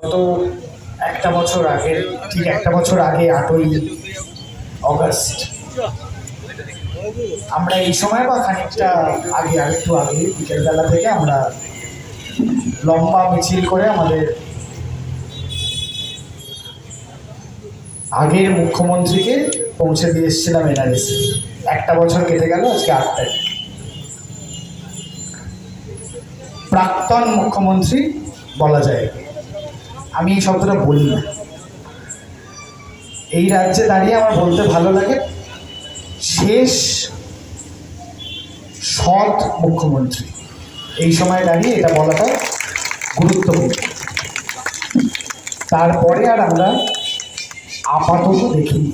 গত একটা বছর আগে, ঠিক একটা বছর আগে 8ই অগস্ট আমরা এই সময় বা খানিকটা আগে, আরেকটু আগে বিকেলবেলা থেকে আমরা লম্বা মিছিল করে আমাদের আগের মুখ্যমন্ত্রীকে পৌঁছে দিয়ে এসেছিলাম এনআরএসে। একটা বছর কেটে গেল, আজকে 8 তারিখ। প্রাক্তন মুখ্যমন্ত্রী বলা যায়, আমি এই শব্দটা বলি না। এই রাজ্যে দাঁড়িয়ে আমার বলতে ভালো লাগে শেষ সৎ মুখ্যমন্ত্রী। এই সময় দাঁড়িয়ে এটা বলাটা গুরুত্বপূর্ণ। তারপরে আর আমরা আপাতত দেখিনি।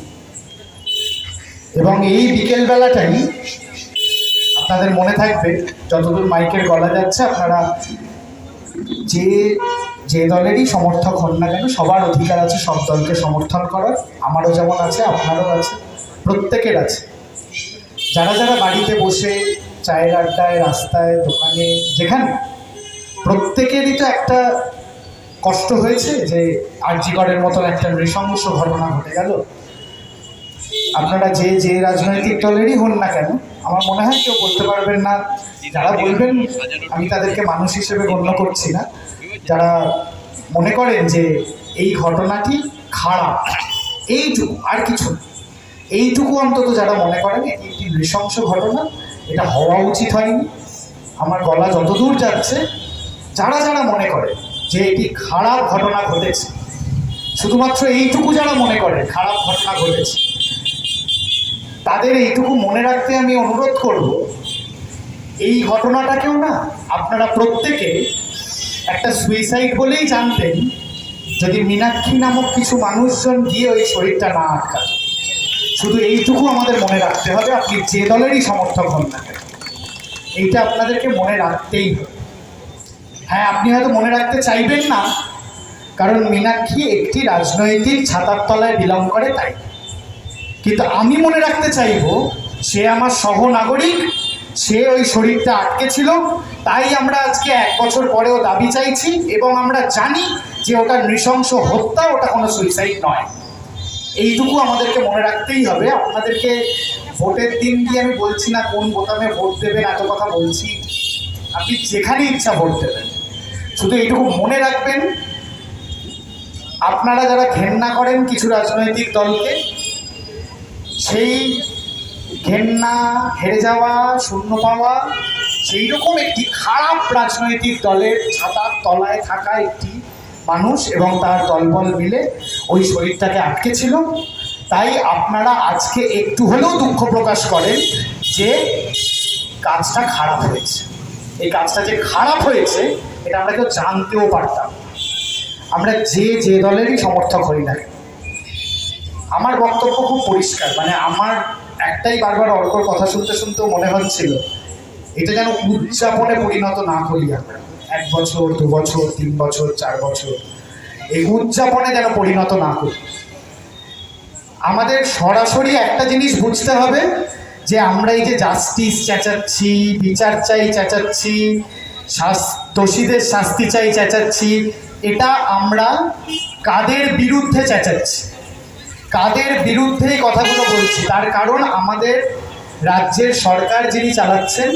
এবং এই বিকেলবেলাটাই আপনাদের মনে থাকবে, যতদূর মাইকের গলা যাচ্ছে, আপনারা যে দলেরই সমর্থক হন না কেন, সবার অধিকার আছে সব দলকে সমর্থন করার। আমারও যেমন আছে, আপনারও আছে, প্রত্যেকের আছে। যারা যারা বাড়িতে বসে চায়ের আড্ডায়, রাস্তায়, দোকানে, যেখানে, প্রত্যেকেরই তো একটা কষ্ট হয়েছে যে আরজিকরের মতন একটা নৃশংস ঘটনা ঘটে গেল। আপনারা যে রাজনৈতিক দলেরই হন না কেন, আমার মনে হয় কেউ বলতে পারবেন না, যারা বলবেন আমি তাদেরকে মানুষ হিসেবে গণ্য করছি না, যারা মনে করেন যে এই ঘটনাটি খারাপ, এইটুকু, আর কিছু না, এইটুকু অন্তত যারা মনে করেন এটি একটি নৃশংস ঘটনা, এটা হওয়া উচিত হয়নি। আমার গলা যতদূর যাচ্ছে, যারা যারা মনে করে যে এটি খারাপ ঘটনা ঘটেছে, শুধুমাত্র এইটুকু যারা মনে করে খারাপ ঘটনা ঘটেছে, তাদের এইটুকু মনে রাখতে আমি অনুরোধ করব, এই ঘটনাটাকেও না আপনারা প্রত্যেকে একটা সুইসাইড বলেই জানতেন যদি মীনাক্ষী নামক কিছু মানুষজন গিয়ে ওই শরীরটা না আটকাত। শুধু এইটুকু আমাদের মনে রাখতে হবে, আপনি যে দলেরই সমর্থক হন না কেন, এইটা আপনাদেরকে মনে রাখতেই হবে। হ্যাঁ, আপনি হয়তো মনে রাখতে চাইবেন না, কারণ মীনাক্ষী একটি রাজনৈতিক ছাতার তলায় বিলং করে, তাই। কিন্তু আমি মনে রাখতে চাইব, সে আমার সহনাগরিক, সে ওই শরীরটা আটকে ছিল, তাই আমরা আজকে 1 বছর পরেও দাবি চাইছি। এবং আমরা জানি যে ওটা নৃশংস হত্যা, ওটা কোনো সুইসাইড নয়। এইটুকু আমাদেরকে মনে রাখতেই হবে। আপনাদেরকে ভোটের দিন দিয়ে আমি বলছি না কোন বোতামে ভোট দেবেন, এত কথা বলছি, আপনি যেখানে ইচ্ছা ভোট দেবেন। শুধু এইটুকু মনে রাখবেন, আপনারা যারা ঘেন্না করেন কিছু রাজনৈতিক দলকে, সেই ঘেন্না, হেরে যাওয়া, শূন্য পাওয়া, সেই রকম একটি খারাপ রাজনৈতিক দলের ছাতার তলায় থাকা একটি মানুষ এবং তার দলবল মিলে ওই শরীরটাকে আটকে ছিল। তাই আপনারা আজকে একটু হলেও দুঃখ প্রকাশ করেন যে কাজটা খারাপ হয়েছে। এই কাজটা যে খারাপ হয়েছে এটা আমরা কেউ জানতেও পারতাম, আমরা যে দলেরই সমর্থক হই না। আমার বক্তব্য খুব পরিষ্কার, মানে আমার একটাই, বারবার অর্কর কথা শুনতে শুনতেও মনে হচ্ছিল এটা যেন উদযাপনে পরিণত না করি আমরা। 1 বছর, 2 বছর, 3 বছর, 4 বছর, এই উদযাপনে যেন পরিণত না করি। আমাদের সরাসরি একটা জিনিস বুঝতে হবে যে আমরা এই যে জাস্টিস চেঁচাচ্ছি, বিচার চাই চেঁচাচ্ছি, দোষীদের শাস্তি চাই চেঁচাচ্ছি, এটা আমরা কাদের বিরুদ্ধে চেঁচাচ্ছি, কাদের বিরুদ্ধে এই কথাগুলো বলছি, তার কারণ আমাদের রাজ্যের সরকার যিনি চালাচ্ছেন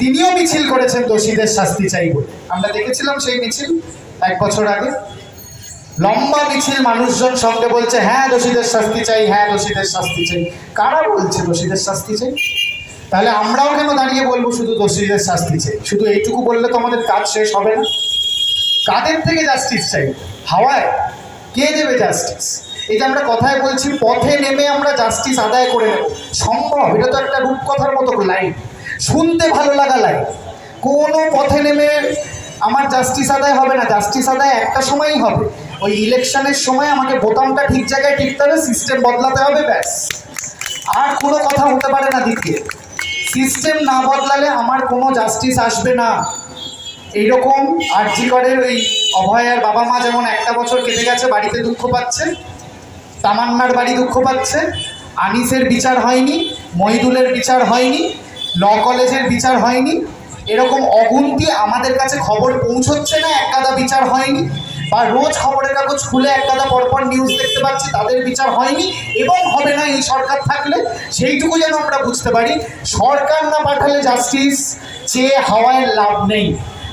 তিনিও মিছিল করেছেন দোষীদের শাস্তি চাই বলে। আমরা দেখেছিলাম সেই মিছিল 1 বছর আগে, লম্বা মিছিল, মানুষজন সঙ্গে বলছে হ্যাঁ দোষীদের শাস্তি চাই, হ্যাঁ দোষীদের শাস্তি চাই। কারা বলছে দোষীদের শাস্তি চাই? তাহলে আমরাও কেন দাঁড়িয়ে বলবো শুধু দোষীদের শাস্তি চাই? শুধু এইটুকু বললে তো আমাদের কাজ শেষ হবে না। কাদের থেকে জাস্টিস চাই? হাওয়ায়? কে দেবে জাস্টিস? এই যে আমরা কথায় বলছি পথে নেমে আমরা জাস্টিস আদায় করে নেব, সম্ভব? এটা তো একটা রূপকথার মতো লাইন, শুনতে ভালো লাগা লাইন। কোনো পথে নেমে আমার জাস্টিস আদায় হবে না। জাস্টিস আদায় একটা সময়ই হবে, ওই ইলেকশনের সময় আমাকে বোতামটা ঠিক জায়গায় টিপতে হবে, সিস্টেম বদলাতে হবে, ব্যাস। আর কোনো কথা হতে পারে না দ্বিতীয়। সিস্টেম না বদলালে আমার কোনো জাস্টিস আসবে না। এইরকম আরজিকরের ওই অভয়ার বাবা মা যেমন 1টা বছর কেটে গেছে, বাড়িতে দুঃখ পাচ্ছে, তামান্নার বাড়ি দুঃখ পাচ্ছে, আনিসের বিচার হয়নি, মহিদুলের বিচার হয়নি, ল কলেজের বিচার হয়নি, এরকম অগুন্তি আমাদের কাছে খবর পৌঁছচ্ছে না, একগাদা বিচার হয়নি। বা রোজ খবরের কাগজ খুলে এক গাদা পরপর নিউজ দেখতে পাচ্ছি তাদের বিচার হয়নি এবং হবে না এই সরকার থাকলে, সেইটুকু যেন আমরা বুঝতে পারি। সরকার না পাঠালে জাস্টিস চেয়ে হাওয়ায় লাভ নেই,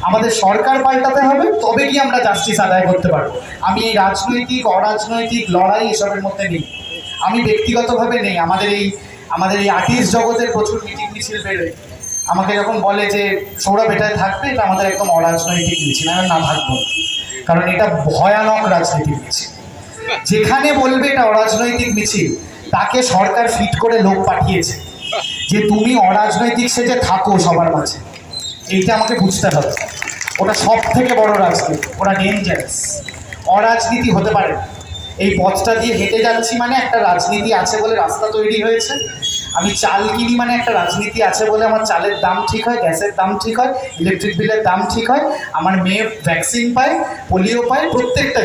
আমাদের সরকার পাল্টাতে হবে, তবে কি আমরা জাস্টিস আদায় করতে পারবো। আমি এই রাজনৈতিক অরাজনৈতিক লড়াই এসবের মধ্যে নেই, আমি ব্যক্তিগতভাবে নেই। আমাদের এই আর্টিস্ট জগতের প্রচুর মিটিং মিছিল বেরোয়, আমাকে যখন বলে যে সৌরভ এটায় থাকবে, এটা আমাদের একদম অরাজনৈতিক মিছিল, আমি না থাকবো, কারণ এটা ভয়ানক রাজনীতির মিছিল। যেখানে বলবে এটা অরাজনৈতিক মিছিল, তাকে সরকার ফিট করে লোক পাঠিয়েছে যে তুমি অরাজনৈতিক সেজে থাকো সবার মাঝে, এইটা আমাকে বুঝতে হবে। ওটা সব থেকে বড় রাজনীতি, ওটা ডেঞ্জারাস। অরাজনীতি হতে পারে না। এই পথটা দিয়ে হেঁটে যাচ্ছি মানে একটা রাজনীতি আছে বলে রাস্তা তৈরি হয়েছে। আমি চাল কিনি মানে একটা রাজনীতি আছে বলে আমার চালের দাম ঠিক হয়, গ্যাসের দাম ঠিক হয়, ইলেকট্রিক বিলের দাম ঠিক হয়, আমার মেয়ে ভ্যাকসিন পায়, পোলিও পায়, প্রত্যেকটা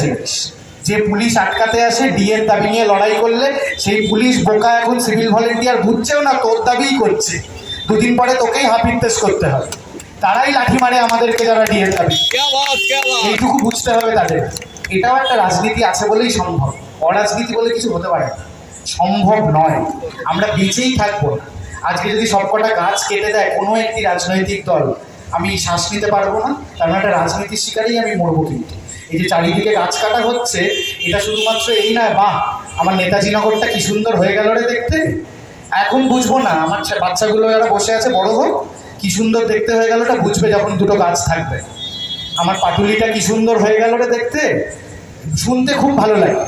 জিনিস। যে পুলিশ আটকাতে আসে ডিএর দাবি নিয়ে লড়াই করলে, সেই পুলিশ বোকা এখন সিভিল ভলেন্টিয়ার বুঝছেও না, তোর দাবিই করছে। দুদিন পরে তোকেই হাফিজ করতে হবে, তারাই লাঠি মারে আমাদেরকে যারা ডিএর দাবি। এইটুকু বুঝতে হবে তাদের। এটাও একটা রাজনীতি আছে বলেই সম্ভব, অরাজনীতি বলে কিছু হতে পারে না, সম্ভব নয়। আমরা বেঁচেই থাকবো না। আজকে যদি সবকটা গাছ কেটে দেয় কোনো একটি রাজনৈতিক দল, আমি শ্বাস নিতে পারবো না, কারণ একটা রাজনীতির শিকারেই আমি মরবো। কিন্তু এই যে চারিদিকে গাছ কাটা হচ্ছে, এটা শুধুমাত্র এই নয়, বাহ আমার নেতাজি নগরটা কি সুন্দর হয়ে গেল রে দেখতে, এখন বুঝবো না, আমার বাচ্চাগুলো যারা বসে আছে বড় হোক, কি সুন্দর দেখতে হয়ে গেল, ওটা বুঝবে যখন দুটো গাছ থাকবে। আমার পাটুলিটা কি সুন্দর হয়ে গেল রে দেখতে, শুনতে খুব ভালো লাগে।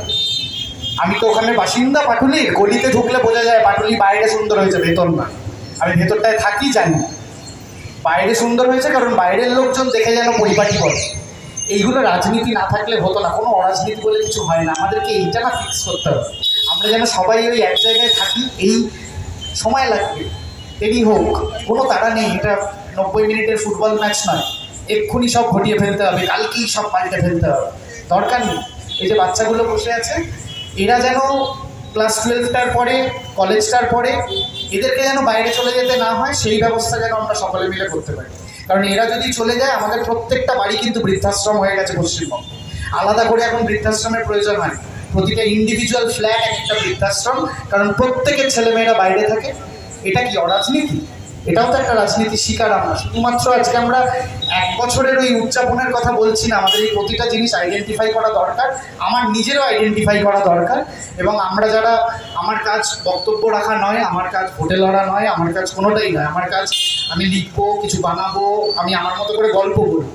আমি তো ওখানে বাসিন্দা পাটুলির, গলিতে ঢুকলে বোঝা যায় পাটুলি বাইরে সুন্দর হয়েছে, ভেতর না। আমি ভেতরটায় থাকি জানি, বাইরে সুন্দর হয়েছে কারণ বাইরের লোকজন দেখে যেন পরিপাটি বলে। এইগুলো রাজনীতি না থাকলে হতো না, কোনো অরাজনীতি বলে কিছু হয় না। আমাদেরকে এইটা না ফিক্স করতে হবে, আমরা যেন সবাই ওই এক জায়গায় থাকি। এই সময় লাগবে, দেরি হোক, কোনো তাড়া নেই। এটা 90 মিনিটের ফুটবল ম্যাচ নয়, এক্ষুনি সব ঘটিয়ে ফেলতে হবে, কালকেই সব পাল্টে ফেলতে হবে, দরকার নেই। এই যে বাচ্চাগুলো বসে আছে, এরা যেন ক্লাস 12টার পরে, কলেজটার পরে এদেরকে যেন বাইরে চলে যেতে না হয়, সেই ব্যবস্থা যেন আমরা সকলে মিলে করতে পারি। কারণ এরা যদি চলে যায়, আমাদের প্রত্যেকটা বাড়ি কিন্তু বৃদ্ধাশ্রম হয়ে গেছে পশ্চিমবঙ্গে। আলাদা করে এখন বৃদ্ধাশ্রমের প্রয়োজন হয়, প্রতিটা ইন্ডিভিজুয়াল ফ্ল্যাট একটা বৃদ্ধাশ্রম, কারণ প্রত্যেকের ছেলেমেয়েরা বাইরে থাকে। এটা কি অরাজনীতি? এটাও তো একটা রাজনীতির শিকার আমরা। শুধুমাত্র আজকে আমরা 1 বছরের ওই উদযাপনের কথা বলছি না, আমাদের এই প্রতিটা জিনিস আইডেন্টিফাই করা দরকার, আমার নিজেরও আইডেন্টিফাই করা দরকার। এবং আমরা যারা, আমার কাজ বক্তব্য রাখা নয়, আমার কাজ ভোটে লড়া নয়, আমার কাজ কোনোটাই নয়। আমার কাজ আমি লিখবো, কিছু বানাবো, আমি আমার মতো করে গল্প বলবো।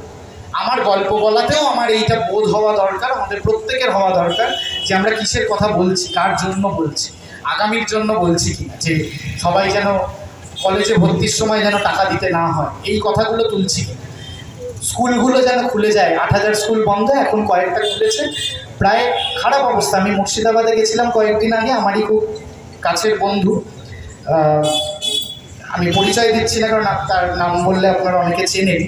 আমার গল্প বলাতেও আমার এইটা বোধ হওয়া দরকার, আমাদের প্রত্যেকের হওয়া দরকার যে আমরা কিসের কথা বলছি, কার জন্য বলছি, আগামীর জন্য বলছি কি, যে সবাই যেন কলেজে ভর্তির সময় যেন টাকা দিতে না হয়, এই কথাগুলো তুলছি কি। স্কুলগুলো যেন খুলে যায়, 8000 স্কুল বন্ধ, এখন কয়েকটা খুলেছে, প্রায় খারাপ অবস্থা। আমি মুর্শিদাবাদে গেছিলাম কয়েকদিন আগে, আমারই খুব কাছের বন্ধু, আমি পরিচয় দিচ্ছি না কারণ তার নাম বললে আপনারা অনেকে চেনেন।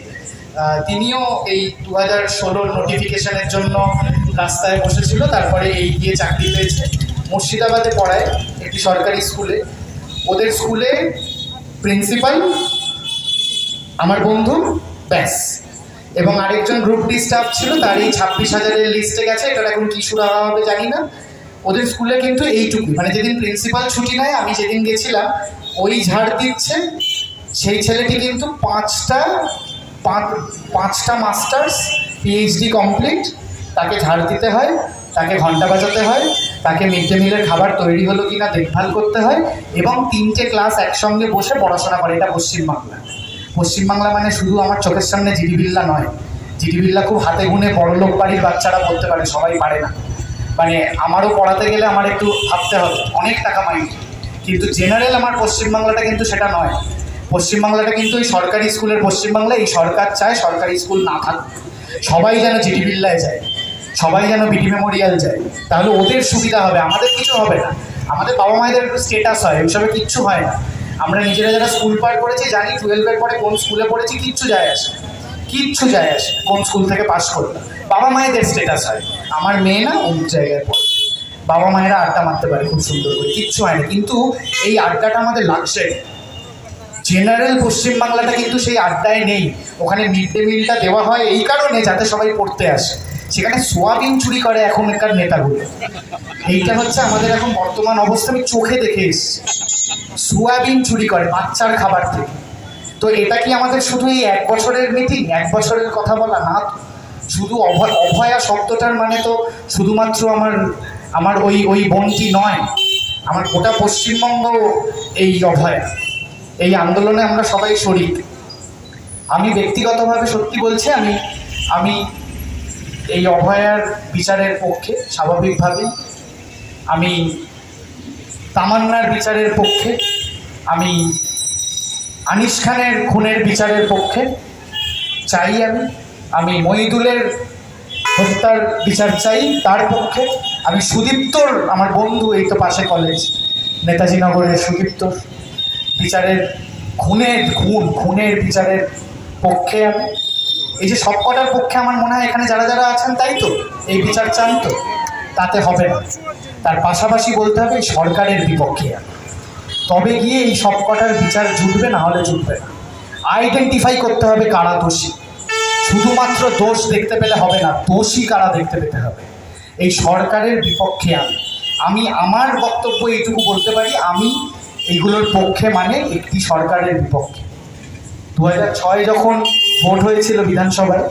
তিনিও এই 2016 নোটিফিকেশনের জন্য রাস্তায় বসেছিল, তারপরে এই গিয়ে চাকরি পেয়েছে। মুর্শিদাবাদে পড়ায় একটি সরকারি স্কুলে, ওদের স্কুলে প্রিন্সিপাল আমার বন্ধু, ব্যাস, এবং আরেকজন গ্রুপ ডি স্টাফ ছিল, তার এই 26,000-এর লিস্টে গেছে। এটা এখন কি শুরু হবে জানি না। ওদের স্কুলে কিন্তু এইটুকু, মানে যেদিন প্রিন্সিপাল ছুটি নেয়, আমি যেদিন গেছিলাম, ওই ঝাড় দিচ্ছে সেই ছেলেটি কিন্তু পাঁচটা মাস্টার্স, পিএইচডি কমপ্লিট, তাকে ঝাড় দিতে হয়, তাকে ঘন্টা বাজাতে হয়, তাকে মিড ডে মিলের খাবার তৈরি হলো কিনা দেখভাল করতে হয়, এবং 3টে ক্লাস একসঙ্গে বসে পড়াশোনা করে। এটা পশ্চিমবাংলা মানে শুধু আমার চোখের সামনে জিডি বিল্লা নয়। জিডি বিল্লা খুব হাতে গুনে বড়লোক বাড়ির বাচ্চারা বলতে পারে, সবাই পারে না। মানে আমারও পড়াতে গেলে আমার একটু ভাবতে হবে, অনেক টাকা মাইন্ড, কিন্তু জেনারেল আমার পশ্চিমবাংলাটা কিন্তু সেটা নয়। পশ্চিমবাংলাটা কিন্তু ওই সরকারি স্কুলের পশ্চিমবাংলা। এই সরকার চায় সরকারি স্কুল না থাকবে, সবাই যেন জিডি বিল্লায় যায়, সবাই যেন বিডি মেমোরিয়াল যায়, তাহলে ওদের সুবিধা হবে, আমাদের কিছু হবে না। আমাদের বাবা মায়েদের একটু স্টেটাস হয়, ওইসবে কিচ্ছু হয় না। আমরা নিজেরা যারা স্কুল পার করেছি জানি 12-এর পরে কোন স্কুলে পড়েছি, কিচ্ছু যায় আসে, কোন স্কুল থেকে পাস করলাম। বাবা মায়েদের স্টেটাস হয়, আমার মেয়ে না অমুক জায়গায় পড়ে, বাবা মায়েরা আড্ডা মারতে পারে খুব সুন্দর করে, কিচ্ছু হয় না। কিন্তু এই আড্ডাটা আমাদের লাগছে, জেনারেল পশ্চিমবাংলাটা কিন্তু সেই আড্ডায় নেই। ওখানে মিড ডে মিলটা দেওয়া হয় এই কারণে যাতে সবাই পড়তে আসে, সেখানে সোয়াবিন চুরি করে এখনকার নেতাগুলো। এইটা হচ্ছে আমাদের এখন বর্তমান অবস্থা, আমি চোখে দেখে এসেছি। সোয়াবিন চুরি করে বাচ্চার খাবার থেকে। তো এটা কি আমাদের শুধু এই 1 বছরের মিটিং, 1 বছরের কথা বলা না? শুধু অভয়া শব্দটার মানে তো শুধুমাত্র আমার ওই বোনটি নয়, আমার গোটা পশ্চিমবঙ্গ এই অভয়া, এই আন্দোলনে আমরা সবাই শরিক। আমি ব্যক্তিগতভাবে সত্যি বলছি, আমি এই অভয়ার বিচারের পক্ষে স্বাভাবিকভাবেই, আমি তামান্নার বিচারের পক্ষে, আমি আনিস খানের খুনের বিচারের পক্ষে চাই, আমি মহিদুলের হত্যার বিচার চাই তার পক্ষে, আমি সুদীপ্তর, আমার বন্ধু এই তো পাশে কলেজ নেতাজি নগরের সুদীপ্তর বিচারের খুনের বিচারের পক্ষে, আমি এই যে সব কটার পক্ষে আমার মনে হয় এখানে যারা যারা আছেন তাই তো এই বিচার চান, তো তাতে হবে না। তার পাশাপাশি বলতে হবে এই সরকারের বিপক্ষে, তবে গিয়ে এই সব কটার বিচার জুটবে, না হলে জুটবে না। আইডেন্টিফাই করতে হবে কারা দোষী, শুধুমাত্র দোষ দেখতে পেলে হবে না, দোষী কারা দেখতে পেতে হবে। এই সরকারের বিপক্ষে আমি আমার বক্তব্য এইটুকু বলতে পারি, আমি এইগুলোর পক্ষে মানে একটি সরকারের বিপক্ষে। 2006 যখন ভোট হয়েছিল বিধানসভায়,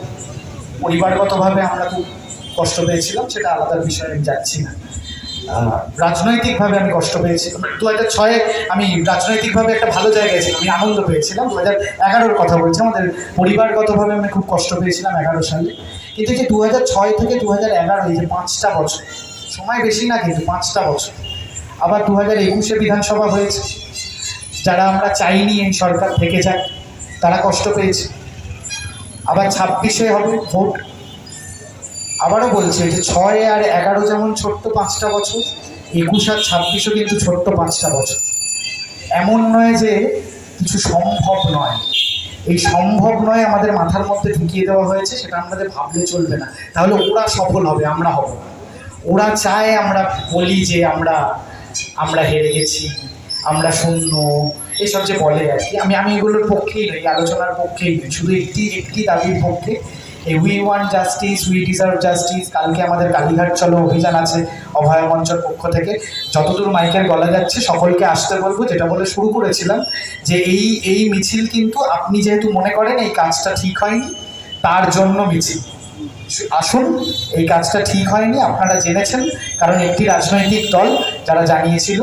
পরিবারগতভাবে আমরা খুব কষ্ট পেয়েছিলাম, সেটা আলাদা বিষয়ে আমি যাচ্ছি না। রাজনৈতিকভাবে আমি কষ্ট পেয়েছিলাম। 2006 আমি রাজনৈতিকভাবে একটা ভালো জায়গায় ছিলাম, আমি আনন্দ পেয়েছিলাম। 2011-র কথা বলছি, আমাদের পরিবারগতভাবে আমি খুব কষ্ট পেয়েছিলাম 11 সালে। কিন্তু যে 2006 থেকে 2011, এই যে 5টা বছর, সময় বেশি না কিন্তু 5টা বছর। আবার 2021-এ বিধানসভা হয়েছে, যারা আমরা চাইনি এই সরকার থেকে যাক তারা কষ্ট পেয়েছে। আবার 26-এ হবে ভোট। আবারও বলছে যে 6 আর 11 যেমন ছোট্ট 5টা বছর, 21 আর 26-ও কিন্তু ছোট্ট 5টা বছর। এমন নয় যে কিছু সম্ভব নয়, এই সম্ভব নয় আমাদের মাথার মধ্যে ঢুকিয়ে দেওয়া হয়েছে, সেটা আমাদের ভাবলে চলবে না। তাহলে ওরা সফল হবে, আমরা হব না। ওরা চায় আমরা বলি যে আমরা হেরে গেছি, আমরা শূন্য, এসব যে বলে আর কি। আমি এগুলোর পক্ষেই নই, আলোচনার পক্ষেই নই, শুধু একটি দাবির পক্ষে, we want justice, we deserve justice. কালকে আমাদের কালীঘাট চলো অভিযান আছে অভয়া মঞ্চের পক্ষ থেকে, যতদূর মাইকের গলা যাচ্ছে সকলকে আসতে বলবো। যেটা বলে শুরু করেছিলাম যে এই মিছিল কিন্তু আপনি যেহেতু মনে করেন এই কাজটা ঠিক হয়নি, তার জন্য মিছিল। আসুন, এই কাজটা ঠিক হয়নি আপনারা জেনেছেন, কারণ একটি রাজনৈতিক দল যারা জানিয়েছিল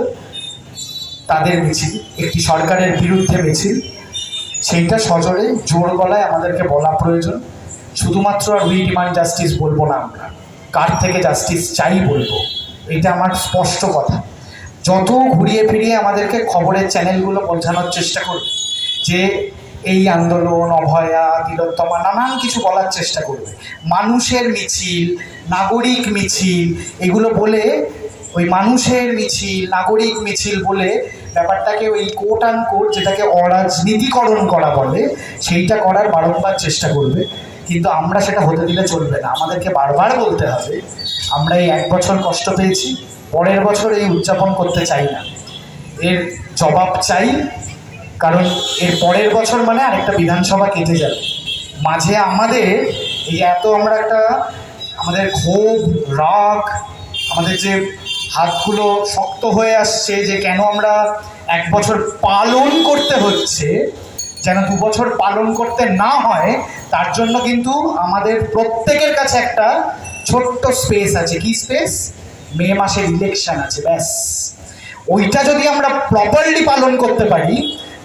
তাদের মিছিল, একটি সরকারের বিরুদ্ধে মিছিল, সেইটা সজোরে জোর গলায় আমাদেরকে বলা প্রয়োজন। শুধুমাত্র আর উই ডিমান্ড জাস্টিস বলবো না, আমরা কার থেকে জাস্টিস চাই বলবো, এটা আমার স্পষ্ট কথা। যত ঘুরিয়ে ফিরিয়ে আমাদেরকে খবরের চ্যানেলগুলো বোঝানোর চেষ্টা করবে যে এই আন্দোলন, অভয়া, তিলোত্তমা, নানান কিছু বলার চেষ্টা করবে, মানুষের মিছিল, নাগরিক মিছিল, এগুলো বলে ওই মানুষের মিছিল, নাগরিক মিছিল বলে ব্যাপারটাকে ওই কোট অ্যান্ড কোট, যেটাকে অরাজনীতিকরণ করা বলে, সেইটা করার বারংবার চেষ্টা করবে। কিন্তু আমরা সেটা হতে দিলে চলবে না। আমাদেরকে বারবার বলতে হবে আমরা এই 1 বছর কষ্ট পেয়েছি, পরের বছর এই উদযাপন করতে চাই না, এর জবাব চাই। কারণ এর পরের বছর মানে আরেকটা বিধানসভা কেটে যাবে। মাঝে আমাদের এই আমরা আমাদের ক্ষোভ, রাগ, আমাদের যে হাতগুলো শক্ত হয়ে আসছে যে কেন আমরা 1 বছর পালন করতে হচ্ছে, যেন 2 বছর পালন করতে না হয়, তার জন্য কিন্তু আমাদের প্রত্যেকের কাছে একটা ছোট্ট স্পেস আছে। কি স্পেস? মে মাসের ইলেকশন আছে, ব্যাস। ওইটা যদি আমরা প্রপারলি পালন করতে পারি,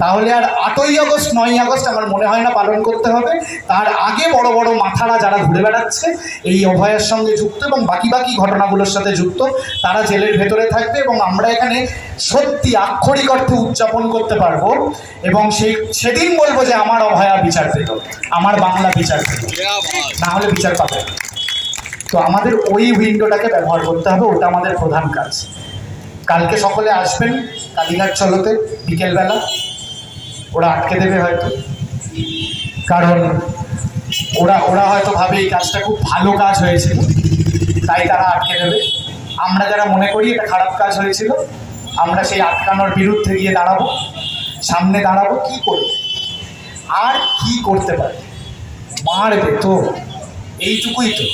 তাহলে আর 8ই আগস্ট 9ই আগস্ট আমার মনে হয় না পালন করতে হবে। তার আগে বড় বড় মাথারা যারা ঘুরে বেড়াচ্ছে এই অভয়ের সঙ্গে যুক্ত এবং বাকি ঘটনাগুলোর সাথে যুক্ত, তারা জেলের ভেতরে থাকবে এবং আমরা এখানে সত্যি আক্ষরিক অর্থে উদযাপন করতে পারবো। এবং সেদিন বলবো যে আমার অভয়া বিচার পেল, আমার বাংলা বিচার পেল, না হলে বিচার পাবে না। তো আমাদের ওই উইন্ডোটাকে ব্যবহার করতে হবে, ওটা আমাদের প্রধান কাজ। কালকে সকলে আসবেন কালীঘাট চলোতে বিকেলবেলা, ওরা আটকে দেবে হয়তো, কারণ ওরা হয়তো ভাবে এই কাজটা খুব ভালো কাজ হয়েছিল, তাই তারা আটকে দেবে। আমরা যারা মনে করি এটা খারাপ কাজ হয়েছিল, আমরা সেই আটকানোর বিরুদ্ধে গিয়ে দাঁড়াবো। সামনে দাঁড়াবো, কি করবে আর কি করতে পারে? মারবে তো, এইটুকুই তো,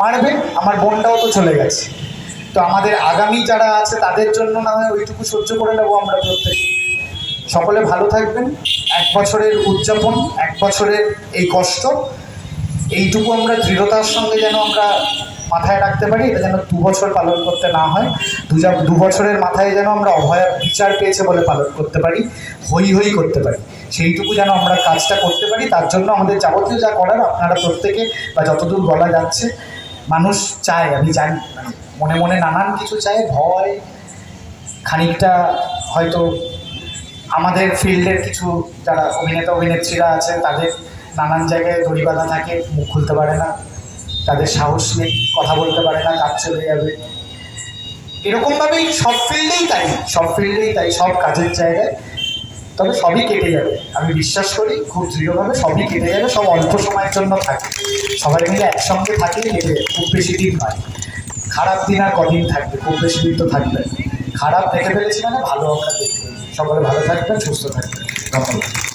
মারবে। আমার বোনটাও তো চলে গেছে, তো আমাদের আগামী যারা আছে তাদের জন্য না হয় ওইটুকু সহ্য করে নেবো আমরা প্রত্যেকে। সকলে ভালো থাকবেন। 1 বছরের উদযাপন, 1 বছরের এই কষ্ট, এইটুকু আমরা দৃঢ়তার সঙ্গে যেন আমরা মাথায় রাখতে পারি। এটা যেন 2 বছর পালন করতে না হয়। 2 বছরের মাথায় যেন আমরা অভয়ার বিচার পেয়েছে বলে পালন করতে পারি, হই হই করতে পারি, সেইটুকু যেন আমরা কাজটা করতে পারি। তার জন্য আমাদের যাবতীয় যা করার আপনারা প্রত্যেকে, বা যতদূর বলা যাচ্ছে, মানুষ চায়, আমি জানি, মানে মনে মনে নানান কিছু চায়, ভয়, খানিকটা হয়তো আমাদের ফিল্ডের কিছু যারা অভিনেতা অভিনেত্রীরা আছেন তাদের নানান জায়গায় দড়ি বাঁধা থাকে, মুখ খুলতে পারে না, তাদের সাহস নেই, কথা বলতে পারে না, কাজ চলে যাবে। এরকমভাবেই সব ফিল্ডেই তাই, সব ফিল্ডেই তাই, সব কাজের জায়গায়। তবে সবই কেটে যাবে, আমি বিশ্বাস করি খুব দৃঢ়ভাবে, সবই কেটে যাবে। সব অল্প সময়ের জন্য থাকে, সবাই মিলে একসঙ্গে থাকলে কেটে, খুব বেশি দিন নয়। খারাপ দিন আর কদিন থাকবে, খুব বেশি দিন তো থাকবে। খারাপ দেখে ফেলেছি মানে ভালো আমরা দেখতে। সকলে ভালো থাকবেন, সুস্থ থাকবেন, ধন্যবাদ।